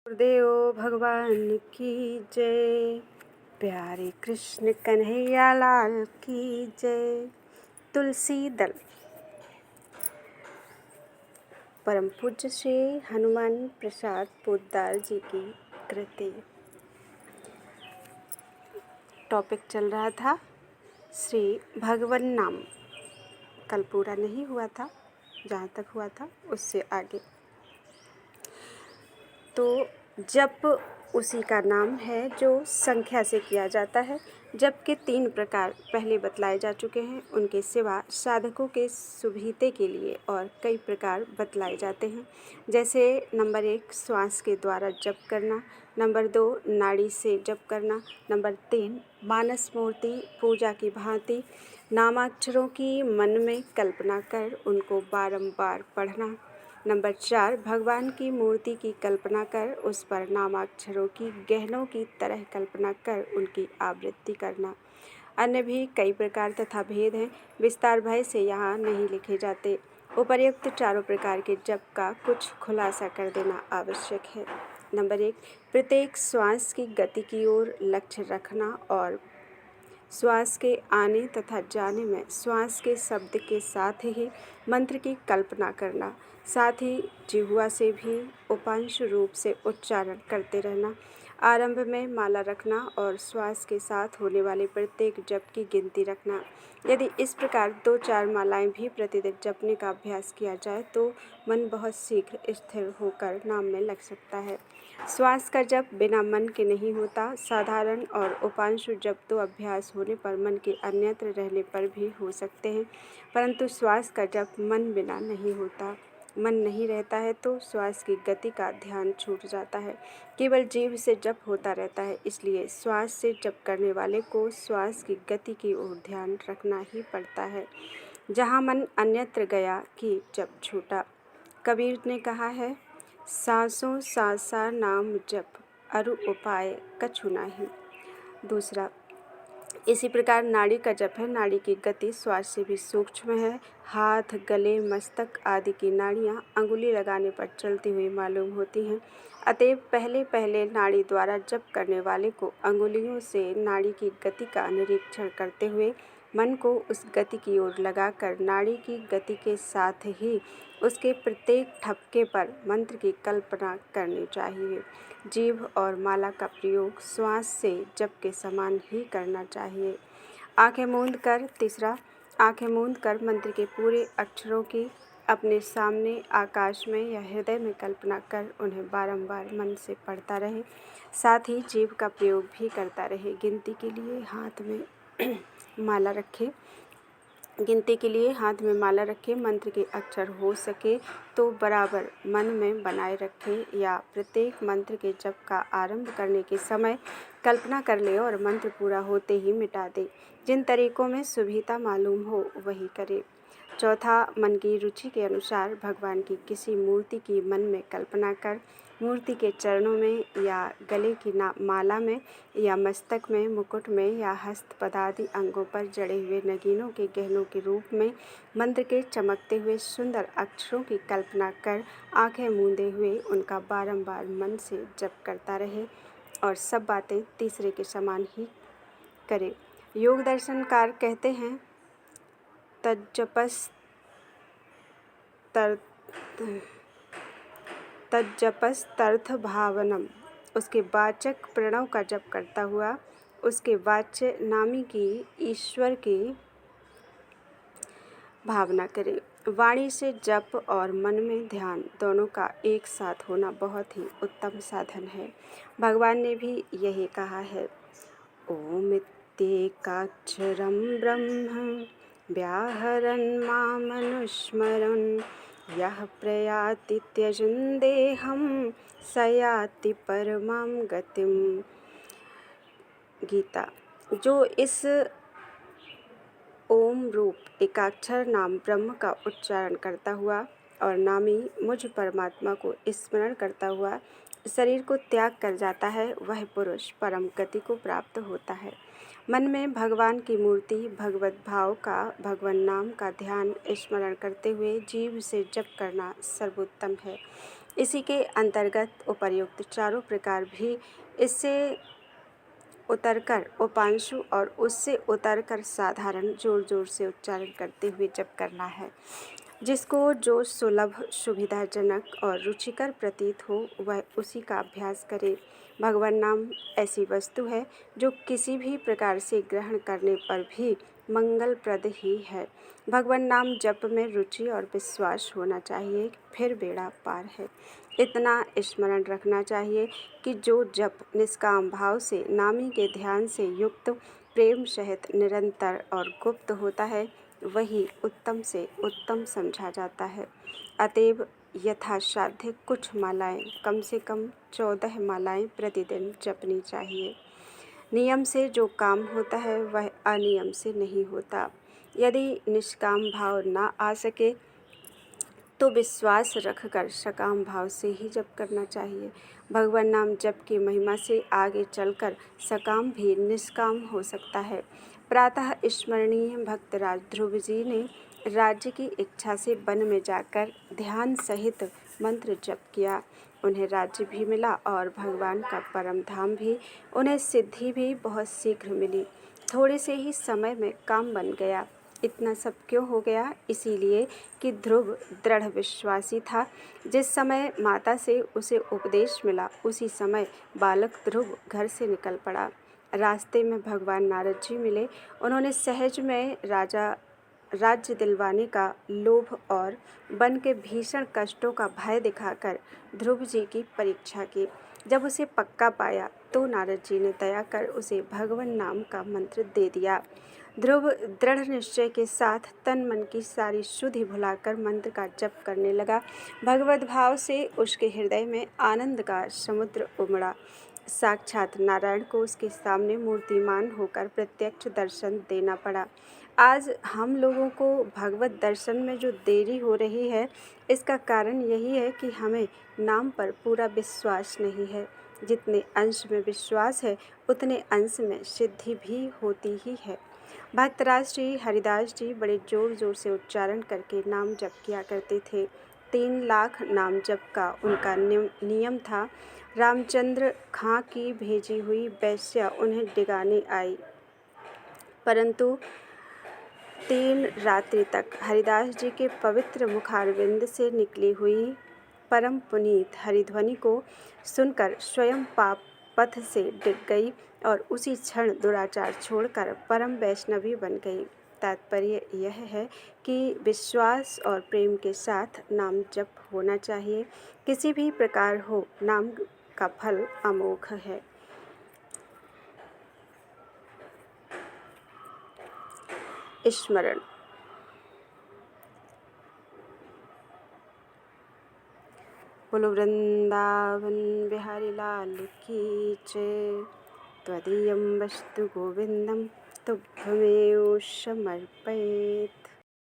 गुरुदेव भगवान की जय। प्यारे कृष्ण कन्हैया लाल की जय। तुलसी दल। परम पूज्य श्री हनुमान प्रसाद पोद्दार जी की कृति। टॉपिक चल रहा था श्री भगवन नाम। कल पूरा नहीं हुआ था, जहाँ तक हुआ था उससे आगे। तो जप उसी का नाम है जो संख्या से किया जाता है। जप के 3 प्रकार पहले बतलाए जा चुके हैं। उनके सिवा साधकों के सुविधा के लिए और कई प्रकार बतलाए जाते हैं। जैसे नंबर 1 श्वास के द्वारा जप करना, नंबर 2 नाड़ी से जप करना, नंबर 3 मानस मूर्ति पूजा की भांति नामाक्षरों की मन में कल्पना कर उनको बारंबार पढ़ना, नंबर 4 भगवान की मूर्ति की कल्पना कर उस पर नामाक्षरों की गहनों की तरह कल्पना कर उनकी आवृत्ति करना। अन्य भी कई प्रकार तथा भेद हैं, विस्तार भय से यहाँ नहीं लिखे जाते। उपर्युक्त चारों प्रकार के जप का कुछ खुलासा कर देना आवश्यक है। नंबर 1 प्रत्येक श्वास की गति की ओर लक्ष्य रखना और श्वास के आने तथा जाने में श्वास के शब्द के साथ ही मंत्र की कल्पना करना, साथ ही जिह्वा से भी उपांश रूप से उच्चारण करते रहना। आरंभ में माला रखना और श्वास के साथ होने वाले प्रत्येक जप की गिनती रखना। यदि इस प्रकार 2-4 मालाएं भी प्रतिदिन जपने का अभ्यास किया जाए तो मन बहुत शीघ्र स्थिर होकर नाम में लग सकता है। श्वास का जप बिना मन के नहीं होता। साधारण और उपांशु जप तो अभ्यास होने पर मन के अन्यत्र रहने पर भी हो सकते हैं, परंतु श्वास का जप मन बिना नहीं होता। मन नहीं रहता है तो श्वास की गति का ध्यान छूट जाता है, केवल जीभ से जप होता रहता है। इसलिए श्वास से जप करने वाले को श्वास की गति की ओर ध्यान रखना ही पड़ता है। जहाँ मन अन्यत्र गया कि जप छूटा। कबीर ने कहा है, सांसों सांसा नाम जप अरु उपाय कछु नाही। दूसरा, इसी प्रकार नाड़ी का जप है। नाड़ी की गति श्वास से भी सूक्ष्म है। हाथ, गले, मस्तक आदि की नाड़ियाँ अंगुली लगाने पर चलती हुई मालूम होती हैं। अतएव पहले पहले नाड़ी द्वारा जप करने वाले को अंगुलियों से नाड़ी की गति का निरीक्षण करते हुए मन को उस गति की ओर लगाकर नाड़ी की गति के साथ ही उसके प्रत्येक ठपके पर मंत्र की कल्पना करनी चाहिए। जीभ और माला का प्रयोग श्वास से जप के समान ही करना चाहिए। आंखें मूंद कर। तीसरा, आंखें मूंद कर मंत्र के पूरे अक्षरों की अपने सामने आकाश में या हृदय में कल्पना कर उन्हें बारंबार मन से पढ़ता रहे, साथ ही जीभ का प्रयोग भी करता रहे। गिनती के लिए हाथ में माला रखे। मंत्र के अक्षर हो सके तो बराबर मन में बनाए रखे या प्रत्येक मंत्र के जप का आरंभ करने के समय कल्पना कर ले और मंत्र पूरा होते ही मिटा दे। जिन तरीकों में सुविधा मालूम हो वही करे। चौथा, मन की रुचि के अनुसार भगवान की किसी मूर्ति की मन में कल्पना कर मूर्ति के चरणों में या गले की माला में या मस्तक में, मुकुट में या हस्त पदादि अंगों पर जड़े हुए नगीनों के गहनों के रूप में मंत्र के चमकते हुए सुंदर अक्षरों की कल्पना कर आंखें मूंदे हुए उनका बारंबार मन से जप करता रहे और सब बातें तीसरे के समान ही करे। योग दर्शनकार कहते हैं, तज्जपस्तर्थ भावनम। उसके वाचक प्रणव का जप करता हुआ उसके वाच्य नामी की ईश्वर की भावना करे। वाणी से जप और मन में ध्यान दोनों का एक साथ होना बहुत ही उत्तम साधन है। भगवान ने भी यही कहा है, ओमित्येकाक्षरं ब्रह्म व्याहरन् मामनुस्मरन् यः प्रयाति त्यजन् देहं स याति परमां गतिम्। गीता। जो इस ओम रूप एकाक्षर नाम ब्रह्म का उच्चारण करता हुआ और नामी मुझ परमात्मा को स्मरण करता हुआ शरीर को त्याग कर जाता है, वह पुरुष परम गति को प्राप्त होता है। मन में भगवान की मूर्ति, भगवत भाव का, भगवान नाम का ध्यान स्मरण करते हुए जीभ से जप करना सर्वोत्तम है। इसी के अंतर्गत उपर्युक्त चारों प्रकार भी इससे उतरकर उपांशु और उससे उतरकर साधारण जोर जोर से उच्चारण करते हुए जप करना है। जिसको जो सुलभ, सुविधाजनक और रुचिकर प्रतीत हो वह उसी का अभ्यास करे। भगवान नाम ऐसी वस्तु है जो किसी भी प्रकार से ग्रहण करने पर भी मंगलप्रद ही है। भगवान नाम जप में रुचि और विश्वास होना चाहिए, फिर बेड़ा पार है। इतना स्मरण रखना चाहिए कि जो जप निष्काम भाव से नामी के ध्यान से युक्त प्रेम सहित निरंतर और गुप्त होता है वही उत्तम से उत्तम समझा जाता है। अतएव यथासाध्य कुछ मालाएं, कम से कम 14 मालाएं प्रतिदिन जपनी चाहिए। नियम से जो काम होता है वह अनियम से नहीं होता। यदि निष्काम भाव ना आ सके तो विश्वास रखकर सकाम भाव से ही जप करना चाहिए। भगवान नाम जप की महिमा से आगे चलकर सकाम भी निष्काम हो सकता है। प्रातः स्मरणीय भक्तराज ध्रुव जी ने राज्य की इच्छा से वन में जाकर ध्यान सहित मंत्र जप किया। उन्हें राज्य भी मिला और भगवान का परम धाम भी, उन्हें सिद्धि भी बहुत शीघ्र मिली। थोड़े से ही समय में काम बन गया। इतना सब क्यों हो गया? इसीलिए कि ध्रुव दृढ़ विश्वासी था। जिस समय माता से उसे उपदेश मिला उसी समय बालक ध्रुव घर से निकल पड़ा। रास्ते में भगवान नारद जी मिले। उन्होंने सहज में राज्य दिलवाने का लोभ और वन के भीषण कष्टों का भय दिखाकर ध्रुव जी की परीक्षा की। जब उसे पक्का पाया तो नारद जी ने दया कर उसे भगवान नाम का मंत्र दे दिया। ध्रुव दृढ़ निश्चय के साथ तन मन की सारी शुद्धि भुलाकर मंत्र का जप करने लगा। भगवत भाव से उसके हृदय में आनंद का समुद्र उमड़ा। साक्षात नारायण को उसके सामने मूर्तिमान होकर प्रत्यक्ष दर्शन देना पड़ा। आज हम लोगों को भगवत दर्शन में जो देरी हो रही है इसका कारण यही है कि हमें नाम पर पूरा विश्वास नहीं है। जितने अंश में विश्वास है उतने अंश में सिद्धि भी होती ही है। भक्तराज श्री हरिदास जी बड़े जोर जोर से उच्चारण करके नाम जप किया करते थे। 3 लाख नाम जप का उनका नियम था। रामचंद्र खां की भेजी हुई वेश्या उन्हें डिगाने आई, परंतु 3 रात्रि तक हरिदास जी के पवित्र मुखारविंद से निकली हुई परम पुनीत हरिध्वनि को सुनकर स्वयं पाप पथ से डिग गई और उसी क्षण दुराचार छोड़कर परम वैष्णवी बन गई। तात्पर्य यह है कि विश्वास और प्रेम के साथ नाम जप होना चाहिए। किसी भी प्रकार हो, नाम का फल अमोघ है। स्मरण। बोलो वृंदावन बिहारी लाल की जय। त्वदीयं वस्तु गोविंदं तुभ्यमेव समर्पयेत्।